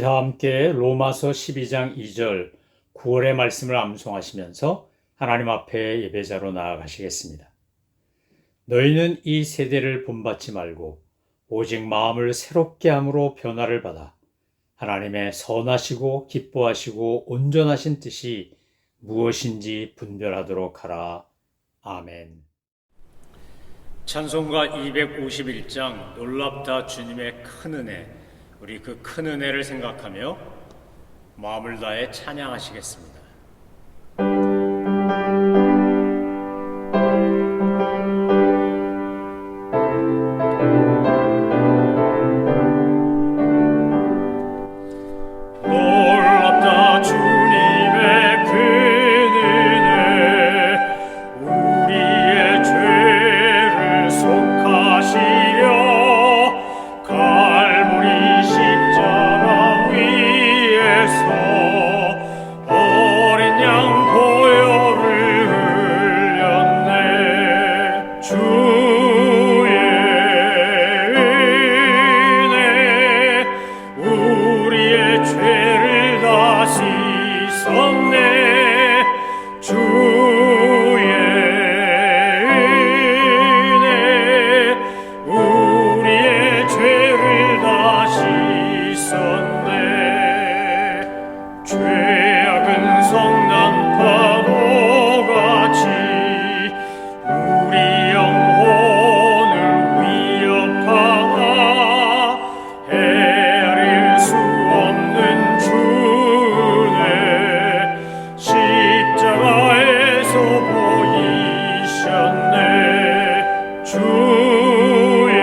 다 함께 로마서 12장 2절 9월의 말씀을 암송하시면서 하나님 앞에 예배자로 나아가시겠습니다. 너희는 이 세대를 본받지 말고 오직 마음을 새롭게 함으로 변화를 받아 하나님의 선하시고 기뻐하시고 온전하신 뜻이 무엇인지 분별하도록 하라. 아멘. 찬송가 251장 놀랍다 주님의 큰 은혜, 우리 그 큰 은혜를 생각하며 마음을 다해 찬양하시겠습니다. 놀랍다 주님의 큰 은혜, 우리의 죄를 속하시려 갈보리 십자가 위에서 어린 양 보혈을 흘렸네. 주의 은혜 우리의 죄를 다 씻었네. 주의 은혜 우리의 죄를 다 씻었네. 죄악은 성난 파도같이 우리 영혼을 위협하나 헤아릴 수 없는 주의 십자가에서 보이셨네. 주의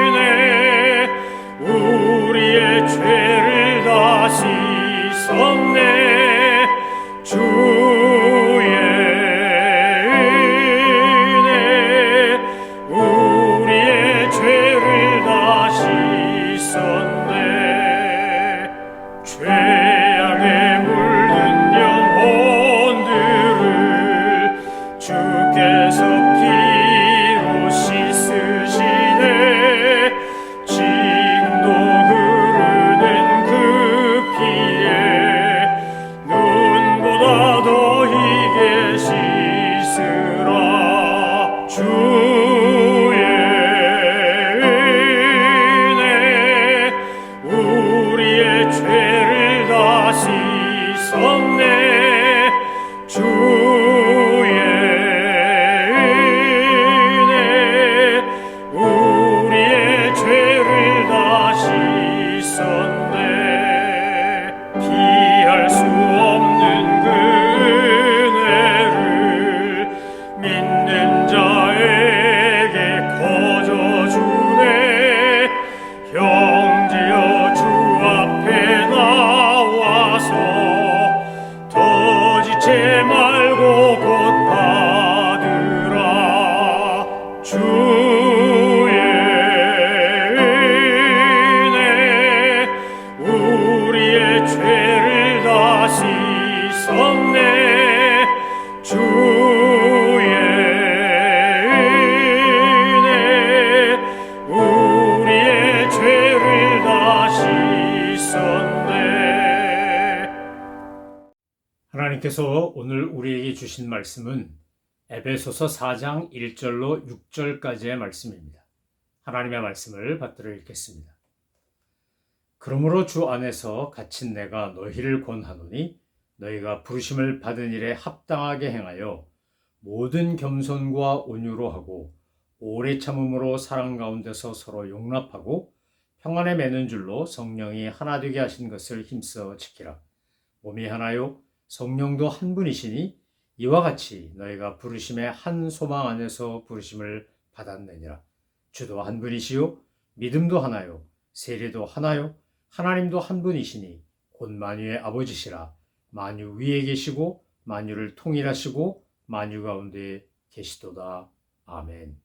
은혜 우리의 죄를 다 씻었네. 주의 은혜 우리의 죄를 다 씻었네. 죄악에 물든 영혼들을 주께서 피로 씻으시네. 지금도 흐르는 그 피에 눈보다 더히게 씻으라. 주의 은혜 우리의 죄를 다 씻었네. 주의 은혜 우리의 죄를 다 씻었네. 피할 수 없는 그 은혜를 믿는 자에게 거저주네. 형제여 주 앞에 나와서 더 지체 말고 곧 받으라. 주의 은혜 우리의 죄를 다 씻었네. 주의 은혜 우리의 죄를 다 씻었네. 하나님께서 오늘 우리에게 주신 말씀은 에베소서 4장 1절로 6절까지의 말씀입니다. 하나님의 말씀을 받들어 읽겠습니다. 그러므로 주 안에서 갇힌 내가 너희를 권하노니 너희가 부르심을 받은 일에 합당하게 행하여 모든 겸손과 온유로 하고 오래 참음으로 사랑 가운데서 서로 용납하고 평안에 매는 줄로 성령이 하나 되게 하신 것을 힘써 지키라. 몸이 하나요 성령도 한 분이시니 이와 같이 너희가 부르심의 한 소망 안에서 부르심을 받았느니라. 주도 한 분이시요 믿음도 하나요 세례도 하나요 하나님도 한 분이시니 곧 만유의 아버지시라. 만유 위에 계시고 만유를 통일하시고 만유 가운데 계시도다. 아멘.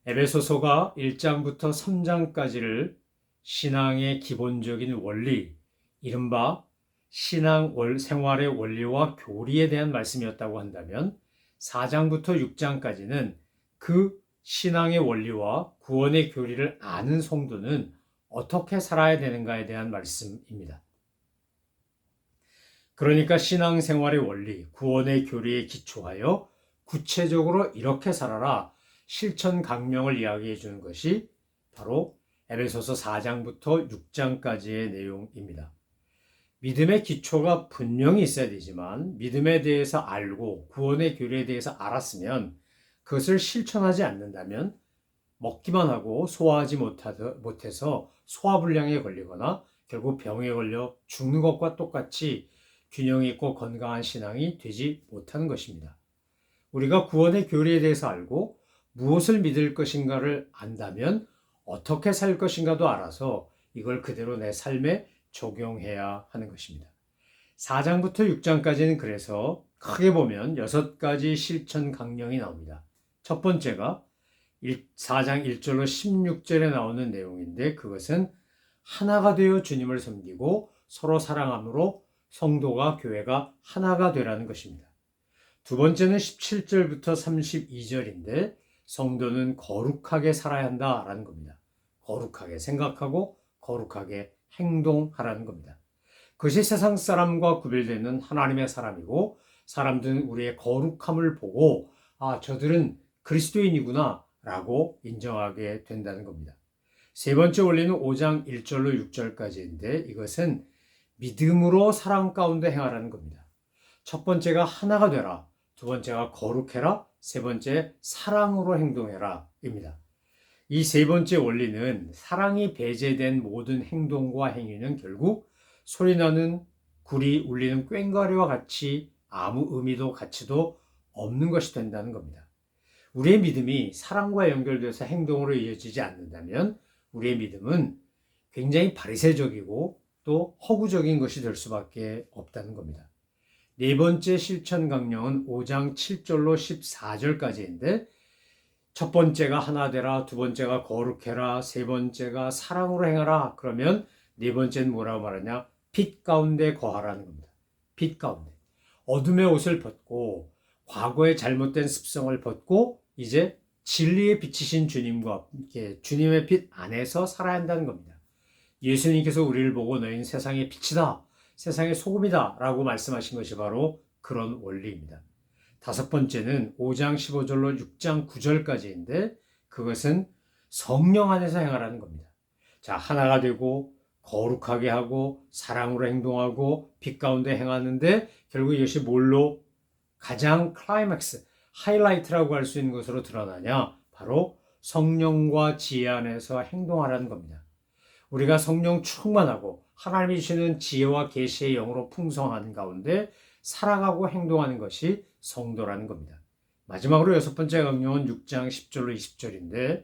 에베소서가 1장부터 3장까지를 신앙의 기본적인 원리, 이른바 신앙 생활의 원리와 교리에 대한 말씀이었다고 한다면 4장부터 6장까지는 그 신앙의 원리와 구원의 교리를 아는 성도는 어떻게 살아야 되는가에 대한 말씀입니다. 그러니까 신앙생활의 원리, 구원의 교리에 기초하여 구체적으로 이렇게 살아라 실천 강령을 이야기해 주는 것이 바로 에베소서 4장부터 6장까지의 내용입니다. 믿음의 기초가 분명히 있어야 되지만 믿음에 대해서 알고 구원의 교리에 대해서 알았으면 그것을 실천하지 않는다면 먹기만 하고 소화하지 못해서 소화불량에 걸리거나 결국 병에 걸려 죽는 것과 똑같이 균형 있고 건강한 신앙이 되지 못하는 것입니다. 우리가 구원의 교리에 대해서 알고 무엇을 믿을 것인가를 안다면 어떻게 살 것인가도 알아서 이걸 그대로 내 삶에 적용해야 하는 것입니다. 4장부터 6장까지는 그래서 크게 보면 6가지 실천 강령이 나옵니다. 첫 번째가 4장 1절로 16절에 나오는 내용인데 그것은 하나가 되어 주님을 섬기고 서로 사랑함으로 성도가 교회가 하나가 되라는 것입니다. 두 번째는 17절부터 32절인데 성도는 거룩하게 살아야 한다라는 겁니다. 거룩하게 생각하고 거룩하게 행동하라는 겁니다. 그것이 세상 사람과 구별되는 하나님의 사람이고 사람들은 우리의 거룩함을 보고 저들은 그리스도인이구나 라고 인정하게 된다는 겁니다. 세 번째 원리는 5장 1절로 6절까지인데 이것은 믿음으로 사랑 가운데 행하라는 겁니다. 첫 번째가 하나가 되라, 두 번째가 거룩해라, 세 번째 사랑으로 행동해라 입니다. 이 세 번째 원리는 사랑이 배제된 모든 행동과 행위는 결국 소리나는 굴이 울리는 꽹과리와 같이 아무 의미도 가치도 없는 것이 된다는 겁니다. 우리의 믿음이 사랑과 연결돼서 행동으로 이어지지 않는다면 우리의 믿음은 굉장히 바리새적이고 또 허구적인 것이 될 수밖에 없다는 겁니다. 네 번째 실천 강령은 5장 7절로 14절까지인데 첫 번째가 하나 되라, 두 번째가 거룩해라, 세 번째가 사랑으로 행하라. 그러면 네 번째는 뭐라고 말하냐? 빛 가운데 거하라는 겁니다. 빛 가운데. 어둠의 옷을 벗고 과거의 잘못된 습성을 벗고 이제 진리에 비치신 주님과 함께 주님의 빛 안에서 살아야 한다는 겁니다. 예수님께서 우리를 보고 너희는 세상의 빛이다, 세상의 소금이다 라고 말씀하신 것이 바로 그런 원리입니다. 다섯 번째는 5장 15절로 6장 9절까지인데 그것은 성령 안에서 행하라는 겁니다. 자, 하나가 되고 거룩하게 하고 사랑으로 행동하고 빛 가운데 행하는데 결국 이것이 뭘로 가장 클라이맥스, 하이라이트라고 할 수 있는 것으로 드러나냐? 바로 성령과 지혜 안에서 행동하라는 겁니다. 우리가 성령 충만하고 하나님이 주시는 지혜와 계시의 영으로 풍성한 가운데 살아가고 행동하는 것이 성도라는 겁니다. 마지막으로 여섯 번째 강령은 6장 10절로 20절인데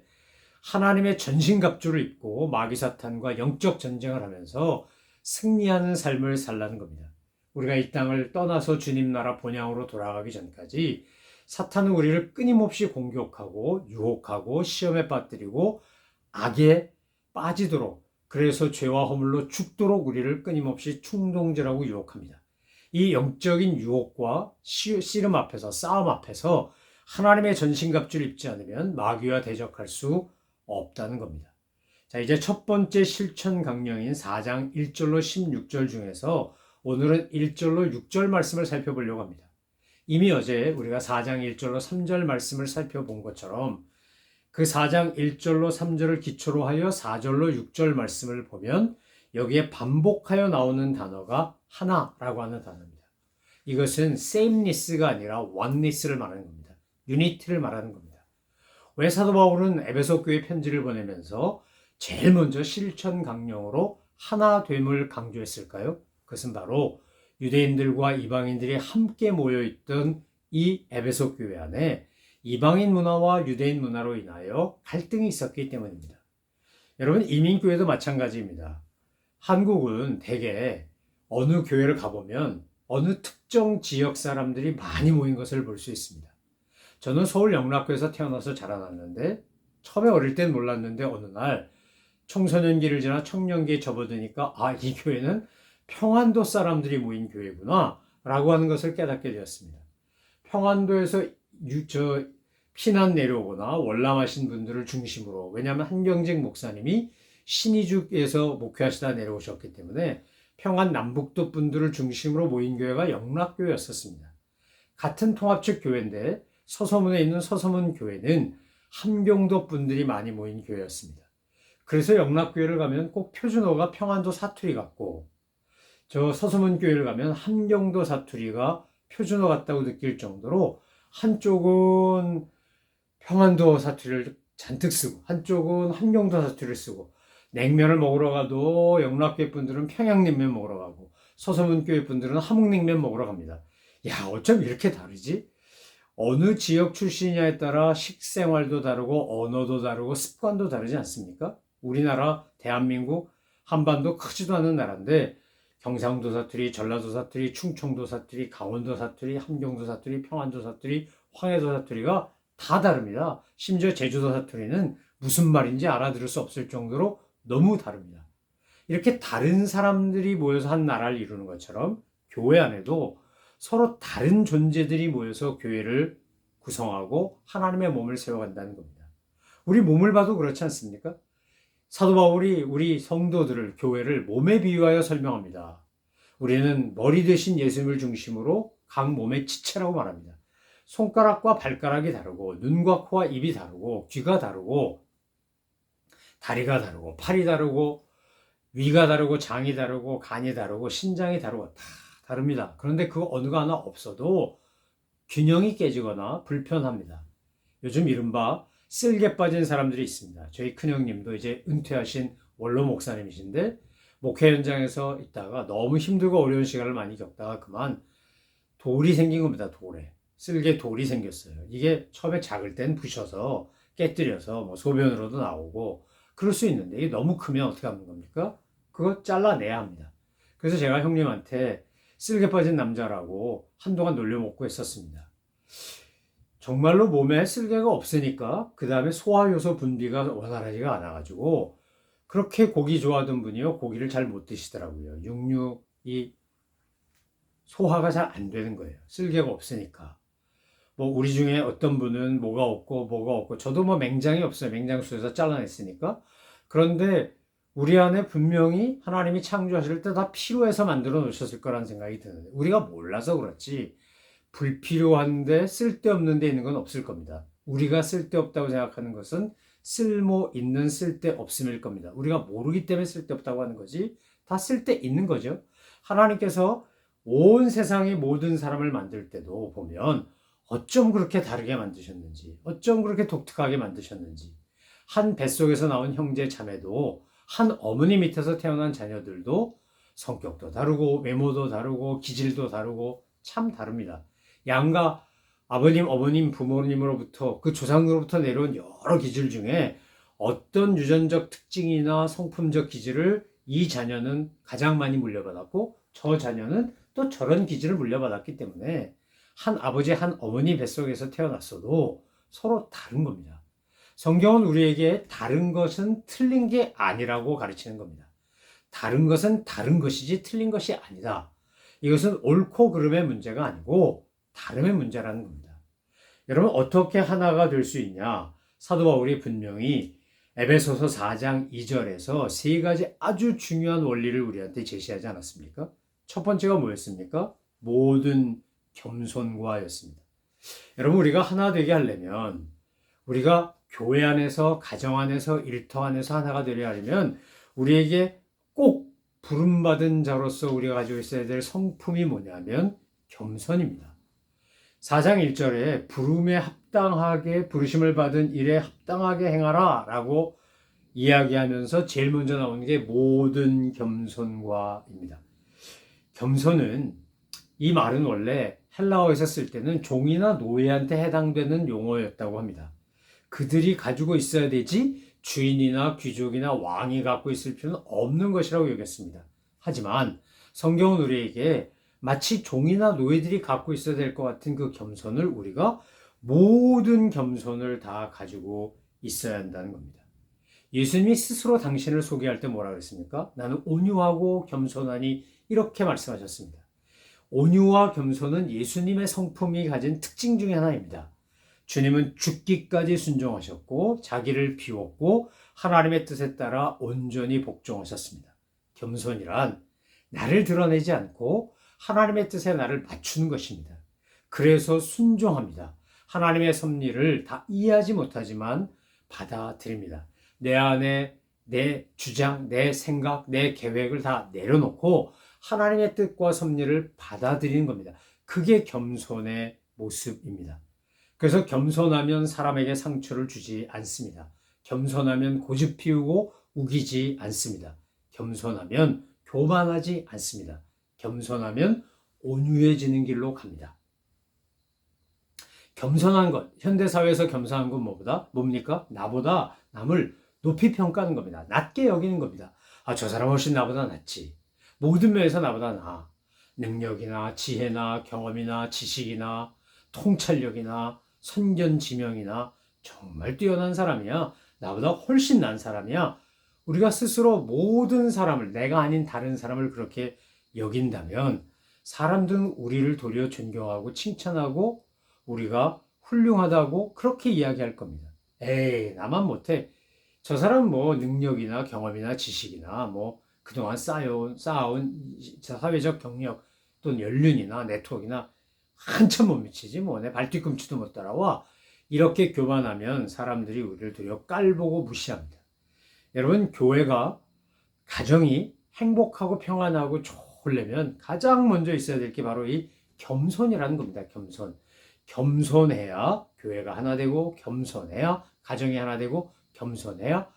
하나님의 전신갑주를 입고 마귀 사탄과 영적 전쟁을 하면서 승리하는 삶을 살라는 겁니다. 우리가 이 땅을 떠나서 주님 나라 본향으로 돌아가기 전까지 사탄은 우리를 끊임없이 공격하고 유혹하고 시험에 빠뜨리고 악에 빠지도록 그래서 죄와 허물로 죽도록 우리를 끊임없이 충동질하고 유혹합니다. 이 영적인 유혹과 씨름 앞에서 싸움 앞에서 하나님의 전신갑주를 입지 않으면 마귀와 대적할 수 없다는 겁니다. 자, 이제 첫 번째 실천 강령인 4장 1절로 16절 중에서 오늘은 1절로 6절 말씀을 살펴보려고 합니다. 이미 어제 우리가 4장 1절로 3절 말씀을 살펴본 것처럼 그 4장 1절로 3절을 기초로 하여 4절로 6절 말씀을 보면 여기에 반복하여 나오는 단어가 하나라고 하는 단어입니다. 이것은 sameness가 아니라 oneness를 말하는 겁니다. 유니티를 말하는 겁니다. 왜 사도 바울은 에베소 교회 편지를 보내면서 제일 먼저 실천 강령으로 하나됨을 강조했을까요? 그것은 바로 유대인들과 이방인들이 함께 모여있던 이 에베소 교회 안에 이방인 문화와 유대인 문화로 인하여 갈등이 있었기 때문입니다. 여러분, 이민교회도 마찬가지입니다. 한국은 대개 어느 교회를 가보면 어느 특정 지역 사람들이 많이 모인 것을 볼 수 있습니다. 저는 서울 영락교에서 태어나서 자라났는데 처음에 어릴 땐 몰랐는데 어느 날 청소년기를 지나 청년기에 접어드니까 이 교회는 평안도 사람들이 모인 교회구나 라고 하는 것을 깨닫게 되었습니다. 평안도에서 피난 내려오거나 월남하신 분들을 중심으로, 왜냐하면 한경직 목사님이 신의주에서 목회하시다 내려오셨기 때문에 평안 남북도 분들을 중심으로 모인 교회가 영락교회였었습니다. 같은 통합측 교회인데 서서문에 있는 서서문 교회는 함경도 분들이 많이 모인 교회였습니다. 그래서 영락교회를 가면 꼭 표준어가 평안도 사투리 같고 저 서서문 교회를 가면 함경도 사투리가 표준어 같다고 느낄 정도로 한쪽은 평안도 사투리를 잔뜩 쓰고 한쪽은 함경도 사투리를 쓰고 냉면을 먹으러 가도 영락교회 분들은 평양냉면 먹으러 가고 서서문 교회 분들은 함흥냉면 먹으러 갑니다. 야, 어쩜 이렇게 다르지? 어느 지역 출신이냐에 따라 식생활도 다르고 언어도 다르고 습관도 다르지 않습니까? 우리나라 대한민국 한반도 크지도 않은 나라인데 경상도 사투리, 전라도 사투리, 충청도 사투리, 강원도 사투리, 함경도 사투리, 평안도 사투리, 황해도 사투리가 다 다릅니다. 심지어 제주도 사투리는 무슨 말인지 알아들을 수 없을 정도로 너무 다릅니다. 이렇게 다른 사람들이 모여서 한 나라를 이루는 것처럼 교회 안에도 서로 다른 존재들이 모여서 교회를 구성하고 하나님의 몸을 세워간다는 겁니다. 우리 몸을 봐도 그렇지 않습니까? 사도 바울이 우리 성도들을, 교회를 몸에 비유하여 설명합니다. 우리는 머리 대신 예수님을 중심으로 각 몸의 지체라고 말합니다. 손가락과 발가락이 다르고 눈과 코와 입이 다르고 귀가 다르고 다리가 다르고 팔이 다르고 위가 다르고 장이 다르고 간이 다르고 신장이 다르고 다 다릅니다. 그런데 그 어느가 하나 없어도 균형이 깨지거나 불편합니다. 요즘 이른바 쓸개 빠진 사람들이 있습니다. 저희 큰형님도 이제 은퇴하신 원로 목사님이신데 목회 현장에서 있다가 너무 힘들고 어려운 시간을 많이 겪다가 그만 돌이 생긴 겁니다. 돌에. 쓸개 돌이 생겼어요. 이게 처음에 작을 땐 부셔서 깨뜨려서 뭐 소변으로도 나오고 그럴 수 있는데 이게 너무 크면 어떻게 하는 겁니까? 그거 잘라내야 합니다. 그래서 제가 형님한테 쓸개 빠진 남자라고 한동안 놀려먹고 했었습니다. 정말로 몸에 쓸개가 없으니까 그 다음에 소화효소 분비가 원활하지가 않아가지고 그렇게 고기 좋아하던 분이요 고기를 잘 못 드시더라고요. 육류이 소화가 잘 안 되는 거예요. 쓸개가 없으니까. 뭐 우리 중에 어떤 분은 뭐가 없고 저도 뭐 맹장이 없어요. 맹장수에서 잘라냈으니까. 그런데 우리 안에 분명히 하나님이 창조하실 때 다 필요해서 만들어 놓으셨을 거라는 생각이 드는데 우리가 몰라서 그렇지 불필요한데 쓸데없는 데 있는 건 없을 겁니다. 우리가 쓸데없다고 생각하는 것은 쓸모 있는 쓸데없음일 겁니다. 우리가 모르기 때문에 쓸데없다고 하는 거지 다 쓸데있는 거죠. 하나님께서 온 세상의 모든 사람을 만들 때도 보면 어쩜 그렇게 다르게 만드셨는지 어쩜 그렇게 독특하게 만드셨는지 한 뱃속에서 나온 형제 자매도 한 어머니 밑에서 태어난 자녀들도 성격도 다르고 외모도 다르고 기질도 다르고 참 다릅니다. 양가 아버님, 어머님, 부모님으로부터 그 조상으로부터 내려온 여러 기질 중에 어떤 유전적 특징이나 성품적 기질을 이 자녀는 가장 많이 물려받았고 저 자녀는 또 저런 기질을 물려받았기 때문에 한 아버지, 한 어머니 뱃속에서 태어났어도 서로 다른 겁니다. 성경은 우리에게 다른 것은 틀린 게 아니라고 가르치는 겁니다. 다른 것은 다른 것이지 틀린 것이 아니다. 이것은 옳고 그름의 문제가 아니고 다름의 문제라는 겁니다. 여러분 어떻게 하나가 될 수 있냐? 사도 바울이 분명히 에베소서 4장 2절에서 세 가지 아주 중요한 원리를 우리한테 제시하지 않았습니까? 첫 번째가 뭐였습니까? 모든 겸손과였습니다. 여러분 우리가 하나 되게 하려면 우리가 교회 안에서 가정 안에서 일터 안에서 하나가 되려 하려면 우리에게 꼭 부름받은 자로서 우리가 가지고 있어야 될 성품이 뭐냐면 겸손입니다. 4장 1절에 부름에 합당하게 부르심을 받은 일에 합당하게 행하라 라고 이야기하면서 제일 먼저 나오는 게 모든 겸손과입니다. 겸손은 이 말은 원래 헬라어에서 쓸 때는 종이나 노예한테 해당되는 용어였다고 합니다. 그들이 가지고 있어야 되지 주인이나 귀족이나 왕이 갖고 있을 필요는 없는 것이라고 여겼습니다. 하지만 성경은 우리에게 마치 종이나 노예들이 갖고 있어야 될 것 같은 그 겸손을 우리가 모든 겸손을 다 가지고 있어야 한다는 겁니다. 예수님이 스스로 당신을 소개할 때 뭐라 그랬습니까? 나는 온유하고 겸손하니 이렇게 말씀하셨습니다. 온유와 겸손은 예수님의 성품이 가진 특징 중에 하나입니다. 주님은 죽기까지 순종하셨고 자기를 비웠고 하나님의 뜻에 따라 온전히 복종하셨습니다. 겸손이란 나를 드러내지 않고 하나님의 뜻에 나를 맞추는 것입니다. 그래서 순종합니다. 하나님의 섭리를 다 이해하지 못하지만 받아들입니다. 내 안에 내 주장, 내 생각, 내 계획을 다 내려놓고 하나님의 뜻과 섭리를 받아들이는 겁니다. 그게 겸손의 모습입니다. 그래서 겸손하면 사람에게 상처를 주지 않습니다. 겸손하면 고집 피우고 우기지 않습니다. 겸손하면 교만하지 않습니다. 겸손하면 온유해지는 길로 갑니다. 겸손한 것, 현대사회에서 겸손한 건 뭡니까? 나보다 남을 높이 평가하는 겁니다. 낮게 여기는 겁니다. 저 사람 훨씬 나보다 낫지. 모든 면에서 나보다 나아. 능력이나 지혜나 경험이나 지식이나 통찰력이나 선견지명이나 정말 뛰어난 사람이야. 나보다 훨씬 난 사람이야. 우리가 스스로 모든 사람을, 내가 아닌 다른 사람을 그렇게 여긴다면 사람들은 우리를 도리어 존경하고 칭찬하고 우리가 훌륭하다고 그렇게 이야기할 겁니다. 에이, 나만 못해. 저 사람은 능력이나 경험이나 지식이나 그동안 쌓아온 사회적 경력 또는 연륜이나 네트워크나 한참 못 미치지 내 발뒤꿈치도 못 따라와. 이렇게 교만하면 사람들이 우리를 도리어 깔보고 무시합니다. 여러분, 교회가 가정이 행복하고 평안하고 좋으려면 가장 먼저 있어야 될 게 바로 이 겸손이라는 겁니다. 겸손해야 교회가 하나 되고, 겸손해야 가정이 하나 되고, 겸손해야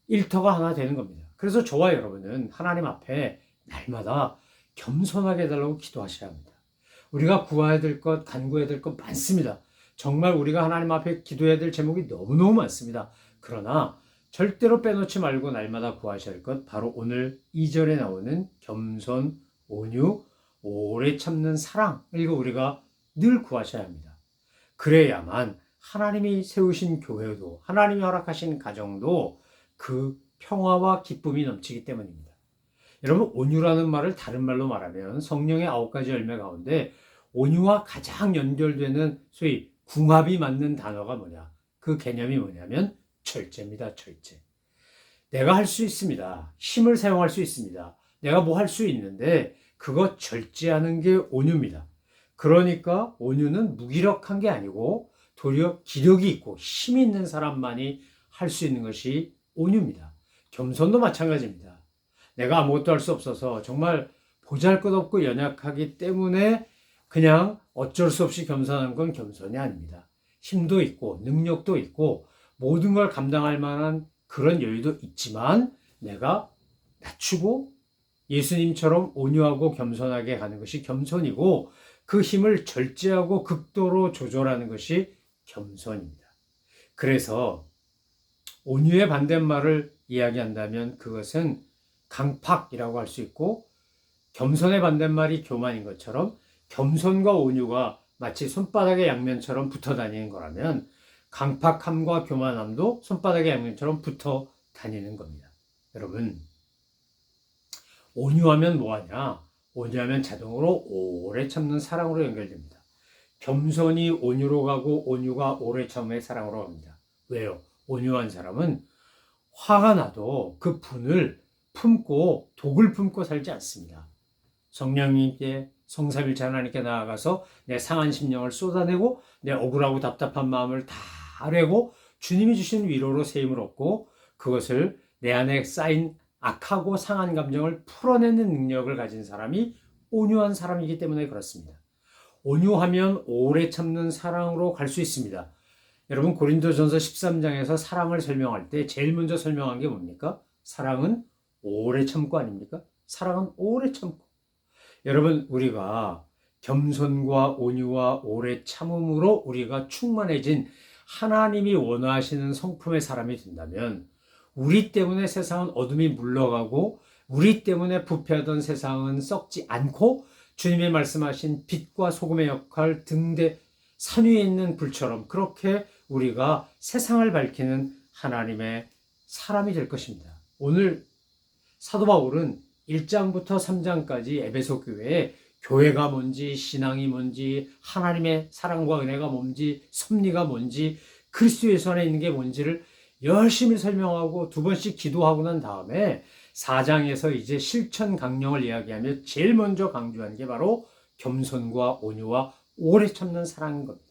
일터가 하나 되는 겁니다. 그래서 저와 여러분은 하나님 앞에 날마다 겸손하게 해달라고 기도하셔야 합니다. 우리가 구해야 될 것, 간구해야 될 것 많습니다. 정말 우리가 하나님 앞에 기도해야 될 제목이 너무너무 많습니다. 그러나 절대로 빼놓지 말고 날마다 구하셔야 할 것, 바로 오늘 2절에 나오는 겸손, 온유, 오래 참는 사랑을 우리가 늘 구하셔야 합니다. 그래야만 하나님이 세우신 교회도, 하나님이 허락하신 가정도 그 평화와 기쁨이 넘치기 때문입니다. 여러분, 온유라는 말을 다른 말로 말하면 성령의 9가지 열매 가운데 온유와 가장 연결되는 소위 궁합이 맞는 단어가 뭐냐? 그 개념이 뭐냐면 절제입니다. 절제. 내가 할 수 있습니다. 힘을 사용할 수 있습니다. 내가 할 수 있는데 그거 절제하는 게 온유입니다. 그러니까 온유는 무기력한 게 아니고 도리어 기력이 있고 힘이 있는 사람만이 할 수 있는 것이 온유입니다. 겸손도 마찬가지입니다. 내가 아무것도 할 수 없어서 정말 보잘것없고 연약하기 때문에 그냥 어쩔 수 없이 겸손한 건 겸손이 아닙니다. 힘도 있고 능력도 있고 모든 걸 감당할 만한 그런 여유도 있지만 내가 낮추고 예수님처럼 온유하고 겸손하게 가는 것이 겸손이고 그 힘을 절제하고 극도로 조절하는 것이 겸손입니다. 그래서 온유의 반대말을 이야기한다면 그것은 강팍이라고 할 수 있고, 겸손의 반대말이 교만인 것처럼 겸손과 온유가 마치 손바닥의 양면처럼 붙어 다니는 거라면 강팍함과 교만함도 손바닥의 양면처럼 붙어 다니는 겁니다. 여러분, 온유하면 뭐하냐? 온유하면 자동으로 오래 참는 사랑으로 연결됩니다. 겸손이 온유로 가고 온유가 오래 참음의 사랑으로 갑니다. 왜요? 온유한 사람은 화가 나도 그 분을 품고 독을 품고 살지 않습니다. 성령님께 성삼일체 하나님께 나아가서 내 상한 심령을 쏟아내고 내 억울하고 답답한 마음을 다 아뢰고 주님이 주신 위로로 세임을 얻고 그것을 내 안에 쌓인 악하고 상한 감정을 풀어내는 능력을 가진 사람이 온유한 사람이기 때문에 그렇습니다. 온유하면 오래 참는 사랑으로 갈 수 있습니다. 여러분, 고린도전서 13장에서 사랑을 설명할 때 제일 먼저 설명한 게 뭡니까? 사랑은 오래 참고 아닙니까? 사랑은 오래 참고. 여러분, 우리가 겸손과 온유와 오래 참음으로 우리가 충만해진 하나님이 원하시는 성품의 사람이 된다면 우리 때문에 세상은 어둠이 물러가고 우리 때문에 부패하던 세상은 썩지 않고 주님이 말씀하신 빛과 소금의 역할 등대 산 위에 있는 불처럼 그렇게 우리가 세상을 밝히는 하나님의 사람이 될 것입니다. 오늘 사도 바울은 1장부터 3장까지 에베소 교회에 교회가 뭔지, 신앙이 뭔지, 하나님의 사랑과 은혜가 뭔지, 섭리가 뭔지, 그리스도 예수 안에 있는 게 뭔지를 열심히 설명하고 두 번씩 기도하고 난 다음에 4장에서 이제 실천 강령을 이야기하며 제일 먼저 강조하는 게 바로 겸손과 온유와 오래 참는 사랑인 겁니다.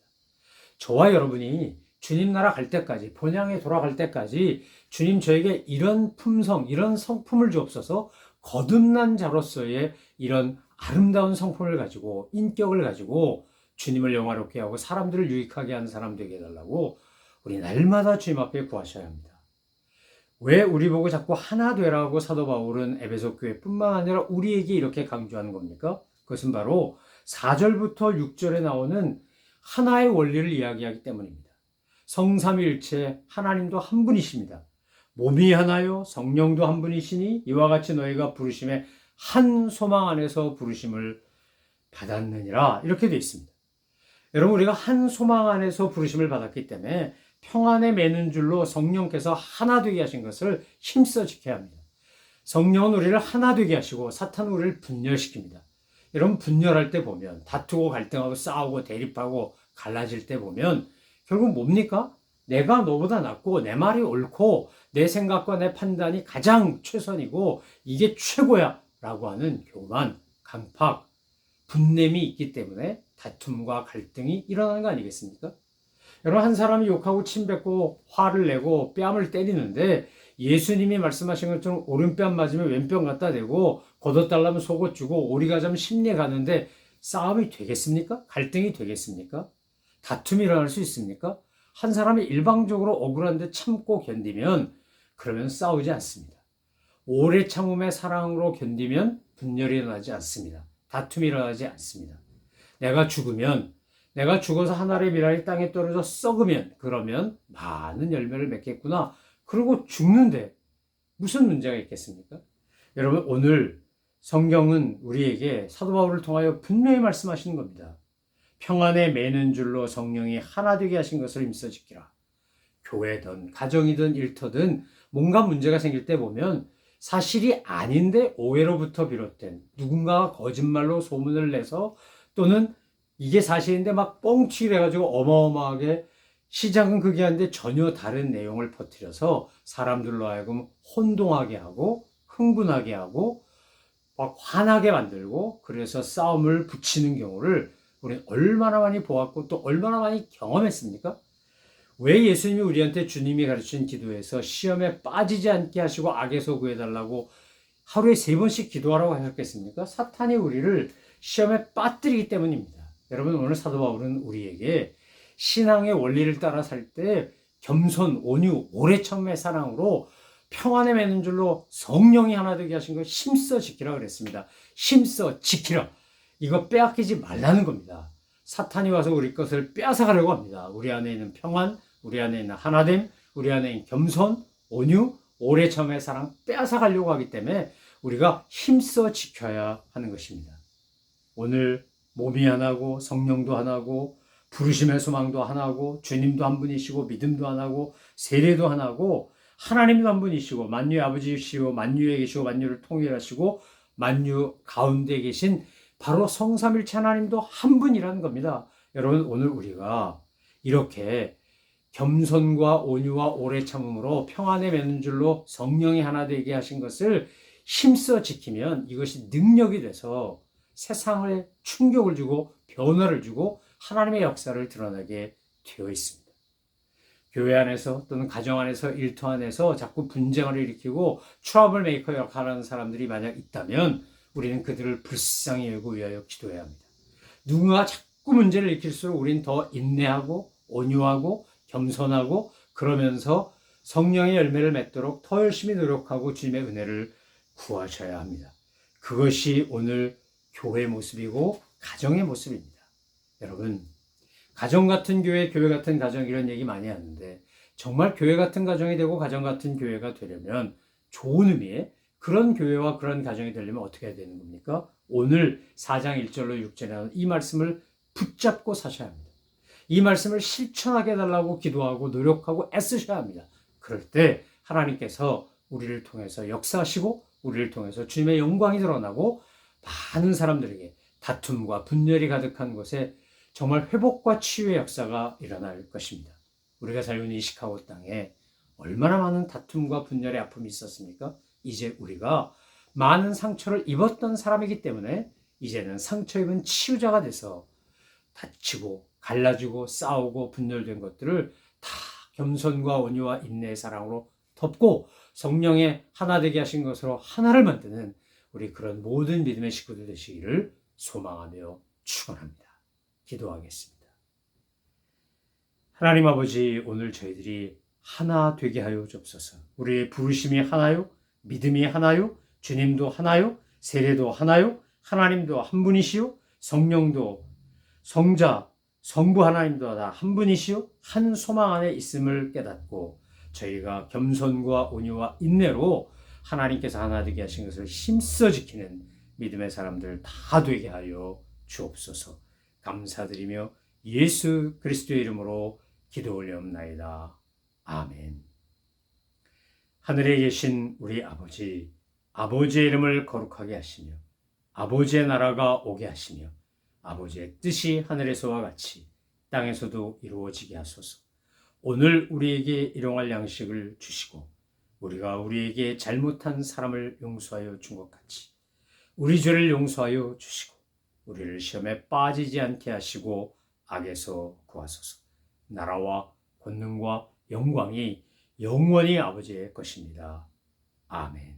저와 여러분이 주님 나라 갈 때까지, 본향에 돌아갈 때까지 주님 저에게 이런 품성, 이런 성품을 주옵소서, 거듭난 자로서의 이런 아름다운 성품을 가지고, 인격을 가지고 주님을 영화롭게 하고 사람들을 유익하게 하는 사람 되게 해달라고 우리 날마다 주님 앞에 구하셔야 합니다. 왜 우리 보고 자꾸 하나 되라고 사도 바울은 에베소 교회뿐만 아니라 우리에게 이렇게 강조하는 겁니까? 그것은 바로 4절부터 6절에 나오는 하나의 원리를 이야기하기 때문입니다. 성삼위일체 하나님도 한 분이십니다. 몸이 하나요 성령도 한 분이시니 이와 같이 너희가 부르심에 한 소망 안에서 부르심을 받았느니라, 이렇게 되어 있습니다. 여러분, 우리가 한 소망 안에서 부르심을 받았기 때문에 평안에 매는 줄로 성령께서 하나 되게 하신 것을 힘써 지켜야 합니다. 성령은 우리를 하나 되게 하시고 사탄은 우리를 분열시킵니다. 여러분, 분열할 때 보면, 다투고 갈등하고 싸우고 대립하고 갈라질 때 보면 결국 뭡니까? 내가 너보다 낫고 내 말이 옳고 내 생각과 내 판단이 가장 최선이고 이게 최고야 라고 하는 교만, 강팍, 분냄이 있기 때문에 다툼과 갈등이 일어나는 거 아니겠습니까? 여러분, 한 사람이 욕하고 침뱉고 화를 내고 뺨을 때리는데 예수님이 말씀하신 것처럼 오른뺨 맞으면 왼뺨 갖다 대고 걷어달라면 속옷 주고 오리가 자면 심리에 가는데 싸움이 되겠습니까? 갈등이 되겠습니까? 다툼이 일어날 수 있습니까? 한 사람이 일방적으로 억울한데 참고 견디면 그러면 싸우지 않습니다. 오래 참음의 사랑으로 견디면 분열이 일어나지 않습니다. 다툼이 일어나지 않습니다. 내가 죽어서 하늘의 미랄이 땅에 떨어져 썩으면, 그러면 많은 열매를 맺겠구나. 그러고 죽는데 무슨 문제가 있겠습니까? 여러분, 오늘 성경은 우리에게 사도 바울을 통하여 분명히 말씀하시는 겁니다. 평안에 매는 줄로 성령이 하나 되게 하신 것을 힘써 지키라. 교회든 가정이든 일터든 뭔가 문제가 생길 때 보면 사실이 아닌데 오해로부터 비롯된 누군가가 거짓말로 소문을 내서 또는 이게 사실인데 막 뻥튀기를 해가지고 어마어마하게 시작은 그게 한데 전혀 다른 내용을 퍼뜨려서 사람들로 하여금 혼동하게 하고 흥분하게 하고 막 화나게 만들고 그래서 싸움을 붙이는 경우를 우리는 얼마나 많이 보았고 또 얼마나 많이 경험했습니까? 왜 예수님이 우리한테 주님이 가르친 기도에서 시험에 빠지지 않게 하시고 악에서 구해달라고 하루에 3번씩 기도하라고 하셨겠습니까? 사탄이 우리를 시험에 빠뜨리기 때문입니다. 여러분, 오늘 사도 바울은 우리에게 신앙의 원리를 따라 살 때 겸손, 온유, 오래 참음의 사랑으로 평안에 매는 줄로 성령이 하나 되게 하신 걸 힘써 지키라 그랬습니다. 힘써 지키라. 이거 빼앗기지 말라는 겁니다. 사탄이 와서 우리 것을 빼앗아가려고 합니다. 우리 안에 있는 평안, 우리 안에 있는 하나됨, 우리 안에 있는 겸손, 온유, 오래 참음의 사랑 빼앗아가려고 하기 때문에 우리가 힘써 지켜야 하는 것입니다. 오늘 몸이 하나고 성령도 하나고 부르심의 소망도 하나고 주님도 한 분이시고 믿음도 하나고 세례도 하나고 하나님도 한 분이시고 만유의 아버지이시고 만유에 계시고 만유를 통일하시고 만유 가운데 계신 바로 성삼일체 하나님도 한 분이라는 겁니다. 여러분, 오늘 우리가 이렇게 겸손과 온유와 오래 참음으로 평안에 매는 줄로 성령이 하나 되게 하신 것을 힘써 지키면 이것이 능력이 돼서 세상을 충격을 주고 변화를 주고 하나님의 역사를 드러나게 되어 있습니다. 교회 안에서 또는 가정 안에서 일터 안에서 자꾸 분쟁을 일으키고 트러블 메이커 역할을 하는 사람들이 만약 있다면 우리는 그들을 불쌍히 여기고 위하여 기도해야 합니다. 누군가 자꾸 문제를 일으킬수록 우리는 더 인내하고 온유하고 겸손하고 그러면서 성령의 열매를 맺도록 더 열심히 노력하고 주님의 은혜를 구하셔야 합니다. 그것이 오늘 교회의 모습이고 가정의 모습입니다. 여러분, 가정 같은 교회, 교회 같은 가정 이런 얘기 많이 하는데 정말 교회 같은 가정이 되고 가정 같은 교회가 되려면 좋은 의미의 그런 교회와 그런 가정이 되려면 어떻게 해야 되는 겁니까? 오늘 4장 1절로 6절에 나오는 이 말씀을 붙잡고 사셔야 합니다. 이 말씀을 실천하게 해달라고 기도하고 노력하고 애쓰셔야 합니다. 그럴 때 하나님께서 우리를 통해서 역사하시고 우리를 통해서 주님의 영광이 드러나고 많은 사람들에게 다툼과 분열이 가득한 곳에 정말 회복과 치유의 역사가 일어날 것입니다. 우리가 살고 있는 이 시카고 땅에 얼마나 많은 다툼과 분열의 아픔이 있었습니까? 이제 우리가 많은 상처를 입었던 사람이기 때문에 이제는 상처 입은 치유자가 돼서 다치고 갈라지고 싸우고 분열된 것들을 다 겸손과 온유와 인내의 사랑으로 덮고 성령의 하나 되게 하신 것으로 하나를 만드는 우리 그런 모든 믿음의 식구들 되시기를 소망하며 축원합니다. 기도하겠습니다. 하나님 아버지, 오늘 저희들이 하나 되게 하여 주옵소서. 우리의 부르심이 하나요? 믿음이 하나요? 주님도 하나요? 세례도 하나요? 하나님도 한 분이시요? 성령도 성자, 성부 하나님도 다 한 분이시요? 한 소망 안에 있음을 깨닫고 저희가 겸손과 온유와 인내로 하나님께서 하나 되게 하신 것을 힘써 지키는 믿음의 사람들 다 되게 하여 주옵소서. 감사드리며 예수 그리스도의 이름으로 기도 올려옵나이다. 아멘. 하늘에 계신 우리 아버지, 아버지의 이름을 거룩하게 하시며 아버지의 나라가 오게 하시며 아버지의 뜻이 하늘에서와 같이 땅에서도 이루어지게 하소서. 오늘 우리에게 일용할 양식을 주시고 우리가 우리에게 잘못한 사람을 용서하여 준 것 같이 우리 죄를 용서하여 주시고 우리를 시험에 빠지지 않게 하시고 악에서 구하소서. 나라와 권능과 영광이 영원히 아버지의 것입니다. 아멘.